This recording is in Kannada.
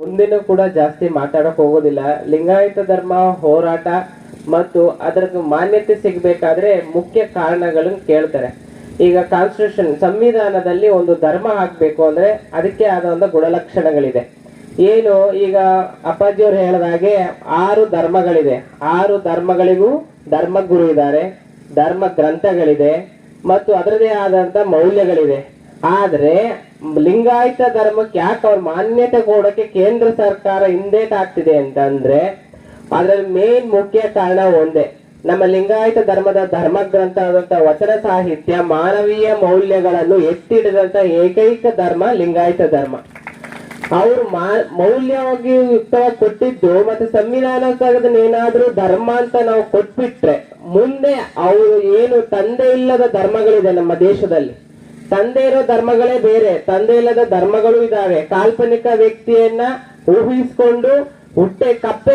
ಮುಂದಿನ ಕೂಡ ಜಾಸ್ತಿ ಮಾತಾಡಕ್ ಹೋಗೋದಿಲ್ಲ. ಲಿಂಗಾಯತ ಧರ್ಮ ಹೋರಾಟ ಮತ್ತು ಅದರ ಮಾನ್ಯತೆ ಸಿಗಬೇಕಾದ್ರೆ ಮುಖ್ಯ ಕಾರಣಗಳನ್ನು ಕೇಳ್ತಾರೆ. ಈಗ ಕಾನ್ಸ್ಟಿಟ್ಯೂಷನ್ ಸಂವಿಧಾನದಲ್ಲಿ ಒಂದು ಧರ್ಮ ಹಾಕ್ಬೇಕು ಅಂದ್ರೆ ಅದಕ್ಕೆ ಆದ ಒಂದು ಗುಣಲಕ್ಷಣಗಳಿದೆ. ಏನು ಈಗ ಅಪ್ಪಾಜಿಯವರು ಹೇಳಿದಾಗೆ 6 ಧರ್ಮಗಳಿದೆ. 6 ಧರ್ಮಗಳಿಗೂ ಧರ್ಮಗುರು ಇದ್ದಾರೆ, ಧರ್ಮ ಗ್ರಂಥಗಳಿದೆ ಮತ್ತು ಅದರದೇ ಆದಂತ ಮೌಲ್ಯಗಳಿದೆ. ಆದ್ರೆ ಲಿಂಗಾಯತ ಧರ್ಮಕ್ಕೆ ಯಾಕೆ ಅವ್ರ ಮಾನ್ಯತೆ ಕೊಡೋಕೆ ಕೇಂದ್ರ ಸರ್ಕಾರ ಹಿಂದೇಟ್ ಆಗ್ತಿದೆ ಅಂತಂದ್ರೆ ಅದ್ರಲ್ಲಿ ಮೇನ್ ಮುಖ್ಯ ಕಾರಣ ಒಂದೇ. ನಮ್ಮ ಲಿಂಗಾಯತ ಧರ್ಮದ ಧರ್ಮ ಗ್ರಂಥ ಆದಂತ ವಚನ ಸಾಹಿತ್ಯ ಮಾನವೀಯ ಮೌಲ್ಯಗಳನ್ನು ಎತ್ತಿಡಿದಂತ ಏಕೈಕ ಧರ್ಮ ಲಿಂಗಾಯತ ಧರ್ಮ. ಅವರು ಮೌಲ್ಯವಾಗಿ ಯುಕ್ತವಾಗಿ ಕೊಟ್ಟಿದ್ದು ಮತ್ತೆ ಸಂವಿಧಾನದಲ್ಲಿ ಏನಾದ್ರೂ ಧರ್ಮ ಅಂತ ನಾವು ಕೊಟ್ಬಿಟ್ರೆ ಮುಂದೆ ಅವರು ಏನು ತಂದೆ ಇಲ್ಲದ ಧರ್ಮಗಳಿದೆ ನಮ್ಮ ದೇಶದಲ್ಲಿ. ತಂದೆ ಇರೋ ಧರ್ಮಗಳೇ ಬೇರೆ, ತಂದೆ ಇಲ್ಲದ ಧರ್ಮಗಳು ಇದಾವೆ. ಕಾಲ್ಪನಿಕ ವ್ಯಕ್ತಿಯನ್ನ ಊಹಿಸ್ಕೊಂಡು ಹುಟ್ಟೆ ಕಪ್ಪೆ